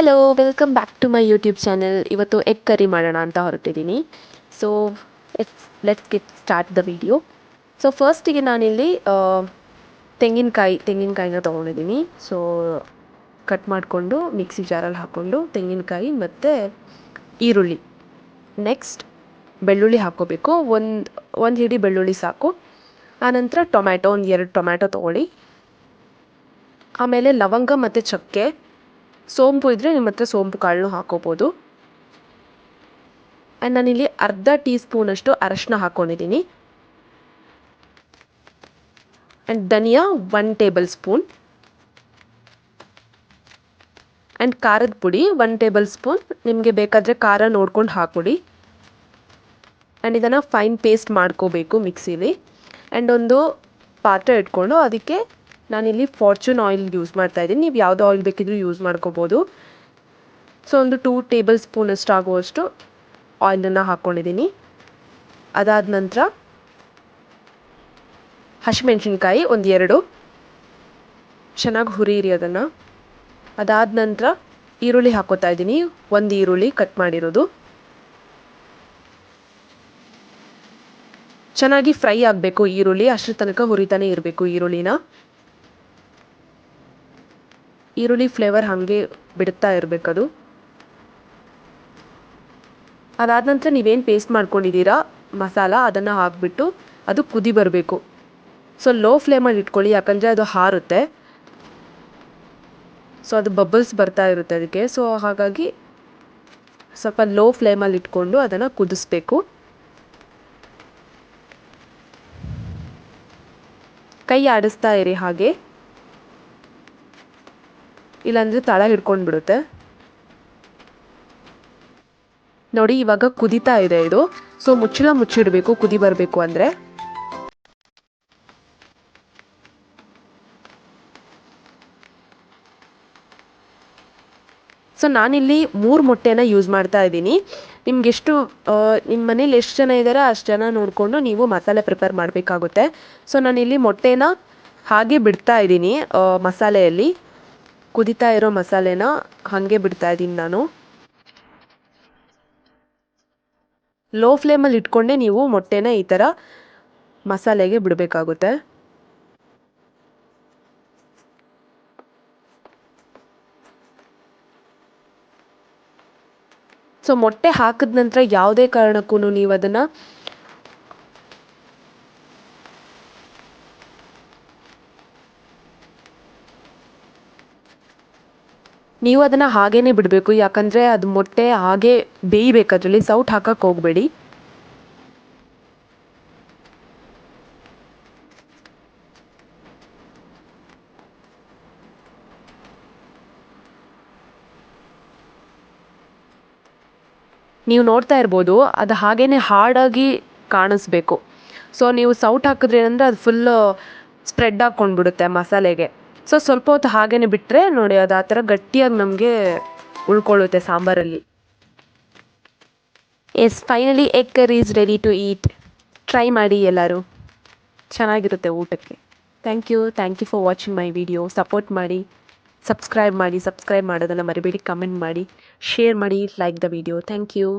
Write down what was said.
Hello welcome back to my YouTube channel. ಇವತ್ತು egg curry ಮಾಡೋಣ ಅಂತ ಹೊರಟಿದ್ದೀನಿ. So let's get start the video. So ಫಸ್ಟಿಗೆ ನಾನಿಲ್ಲಿ ತೆಂಗಿನಕಾಯಿನ ತೊಗೊಂಡಿದ್ದೀನಿ. ಸೊ ಕಟ್ ಮಾಡಿಕೊಂಡು ಮಿಕ್ಸಿ ಜಾರಲ್ಲಿ ಹಾಕ್ಕೊಂಡು ತೆಂಗಿನಕಾಯಿ ಮತ್ತು ಈರುಳ್ಳಿ, ನೆಕ್ಸ್ಟ್ ಬೆಳ್ಳುಳ್ಳಿ ಹಾಕ್ಕೋಬೇಕು. ಒಂದು ಹಿಡಿ ಬೆಳ್ಳುಳ್ಳಿ ಸಾಕು. ಆನಂತರ ಟೊಮ್ಯಾಟೊ, ಒಂದು 2 ಟೊಮ್ಯಾಟೊ ತೊಗೊಳ್ಳಿ. ಆಮೇಲೆ ಲವಂಗ ಮತ್ತು ಚಕ್ಕೆ, ಸೋಂಪು ಇದ್ದರೆ ನಿಮ್ಮ ಹತ್ರ ಸೋಂಪು ಕಾಳನ್ನು ಹಾಕೋಬೋದು. ಆ್ಯಂಡ್ ನಾನಿಲ್ಲಿ ಅರ್ಧ ಟೀ ಸ್ಪೂನಷ್ಟು ಅರಶಿನ ಹಾಕ್ಕೊಂಡಿದ್ದೀನಿ. And dhaniya 1 table spoon. And ಖಾರದ ಪುಡಿ 1 ಟೇಬಲ್ ಸ್ಪೂನ್. ನಿಮಗೆ ಬೇಕಾದರೆ ಖಾರ ನೋಡ್ಕೊಂಡು ಹಾಕ್ಕೊಡಿ. ಆ್ಯಂಡ್ ಇದನ್ನು ಫೈನ್ ಪೇಸ್ಟ್ ಮಾಡ್ಕೋಬೇಕು ಮಿಕ್ಸಿಲಿ. ಆ್ಯಂಡ್ ಒಂದು ಪಾತ್ರೆ ಇಟ್ಕೊಂಡು ಅದಕ್ಕೆ ನಾನಿಲ್ಲಿ ಫಾರ್ಚೂನ್ ಆಯಿಲ್ ಯೂಸ್ ಮಾಡ್ತಾಯಿದ್ದೀನಿ. ನೀವು ಯಾವುದೋ ಆಯಿಲ್ ಬೇಕಿದ್ರೂ ಯೂಸ್ ಮಾಡ್ಕೋಬೋದು. ಸೊ ಒಂದು 2 ಟೇಬಲ್ ಸ್ಪೂನಷ್ಟು ಆಗುವಷ್ಟು ಆಯಿಲನ್ನು ಹಾಕ್ಕೊಂಡಿದ್ದೀನಿ. ಅದಾದ ನಂತರ ಹಸಿಮೆಣ್ಸಿನ್ಕಾಯಿ ಒಂದು 2 ಚೆನ್ನಾಗಿ ಹುರಿಯಿರಿ ಅದನ್ನು. ಅದಾದ ನಂತರ ಈರುಳ್ಳಿ ಹಾಕ್ಕೋತಾ ಇದ್ದೀನಿ. 1 ಈರುಳ್ಳಿ ಕಟ್ ಮಾಡಿರೋದು. ಚೆನ್ನಾಗಿ ಫ್ರೈ ಆಗಬೇಕು ಈರುಳ್ಳಿ, ಅಷ್ಟರ ತನಕ ಹುರಿತಾನೆ ಇರಬೇಕು ಈರುಳ್ಳಿನ. ಈರುಳ್ಳಿ ಫ್ಲೇವರ್ ಹಾಗೆ ಬಿಡ್ತಾ ಇರಬೇಕದು. ಅದಾದ ನಂತರ ನೀವೇನು ಪೇಸ್ಟ್ ಮಾಡ್ಕೊಂಡಿದ್ದೀರಾ ಮಸಾಲ, ಅದನ್ನು ಹಾಕಿಬಿಟ್ಟು ಅದು ಕುದಿ ಬರಬೇಕು. ಸೊ ಲೋ ಫ್ಲೇಮಲ್ಲಿ ಇಟ್ಕೊಳ್ಳಿ, ಯಾಕಂದರೆ ಅದು ಹಾರುತ್ತೆ. ಸೊ ಅದು ಬಬಲ್ಸ್ ಬರ್ತಾ ಇರುತ್ತೆ ಅದಕ್ಕೆ. ಸೊ ಹಾಗಾಗಿ ಸ್ವಲ್ಪ ಲೋ ಫ್ಲೇಮಲ್ಲಿ ಇಟ್ಕೊಂಡು ಅದನ್ನು ಕುದಿಸ್ಬೇಕು. ಕೈ ಆಡಿಸ್ತಾ ಇರಿ ಹಾಗೆ, ಇಲ್ಲಾಂದರೆ ತಳ ಹಿಡ್ಕೊಂಡು ಬಿಡುತ್ತೆ. ನೋಡಿ ಇವಾಗ ಕುದೀತಾ ಇದೆ ಇದು. ಸೊ ಮುಚ್ಚಿಡಬೇಕು ಕುದಿ ಬರಬೇಕು ಅಂದರೆ. ಸೊ ನಾನಿಲ್ಲಿ 3 ಮೊಟ್ಟೆನ ಯೂಸ್ ಮಾಡ್ತಾ ಇದ್ದೀನಿ. ನಿಮಗೆಷ್ಟು ನಿಮ್ಮ ಮನೇಲಿ ಎಷ್ಟು ಜನ ಇದ್ದಾರೆ ಅಷ್ಟು ಜನ ನೋಡಿಕೊಂಡು ನೀವು ಮಸಾಲೆ ಪ್ರಿಪೇರ್ ಮಾಡಬೇಕಾಗುತ್ತೆ. ಸೊ ನಾನಿಲ್ಲಿ ಮೊಟ್ಟೆನ ಹಾಗೆ ಬಿಡ್ತಾ ಇದ್ದೀನಿ, ಮಸಾಲೆಯಲ್ಲಿ ಕುದೀತಾ ಇರೋ ಮಸಾಲೆನ ಹಾಗೆ ಬಿಡ್ತಾ ಇದ್ದೀನಿ ನಾನು. ಲೋ ಫ್ಲೇಮಲ್ಲಿ ಇಟ್ಕೊಂಡೆ ನೀವು ಮೊಟ್ಟೆನ ಈ ಥರ ಮಸಾಲೆಗೆ ಬಿಡಬೇಕಾಗುತ್ತೆ. ಸೊ ಮೊಟ್ಟೆ ಹಾಕಿದ ನಂತರ ಯಾವುದೇ ಕಾರಣಕ್ಕೂ ನೀವು ಅದನ್ನು ಹಾಗೇ ಬಿಡಬೇಕು. ಯಾಕಂದರೆ ಅದು ಮೊಟ್ಟೆ ಹಾಗೆ ಬೇಯಬೇಕು, ಅದರಲ್ಲಿ ಸೌಟ್ ಹಾಕಕ್ಕೆ ಹೋಗಬೇಡಿ. ನೀವು ನೋಡ್ತಾ ಇರ್ಬೋದು ಅದು ಹಾಗೇ ಹಾರ್ಡಾಗಿ ಕಾಣಿಸ್ಬೇಕು. ಸೊ ನೀವು ಸೌಟ್ ಹಾಕಿದ್ರೆ ಏನಂದರೆ ಅದು ಫುಲ್ಲು ಸ್ಪ್ರೆಡ್ ಹಾಕ್ಕೊಂಡ್ಬಿಡುತ್ತೆ ಮಸಾಲೆಗೆ. ಸೊ ಸ್ವಲ್ಪ ಹೊತ್ತು ಹಾಗೇ ಬಿಟ್ಟರೆ ನೋಡಿ ಅದು ಆ ಥರ ಗಟ್ಟಿಯಾಗಿ ನಮಗೆ ಉಳ್ಕೊಳ್ಳುತ್ತೆ ಸಾಂಬಾರಲ್ಲಿ. Yes, finally egg curry is ready to eat. Try ಮಾಡಿ ಎಲ್ಲರೂ, ಚೆನ್ನಾಗಿರುತ್ತೆ ಊಟಕ್ಕೆ. Thank you for watching my video. Support ಮಾಡಿ, ಸಬ್ಸ್ಕ್ರೈಬ್ ಮಾಡೋದನ್ನು ಮರಿಬೇಡಿ. ಕಮೆಂಟ್ ಮಾಡಿ, ಶೇರ್ ಮಾಡಿ, like the video. Thank you.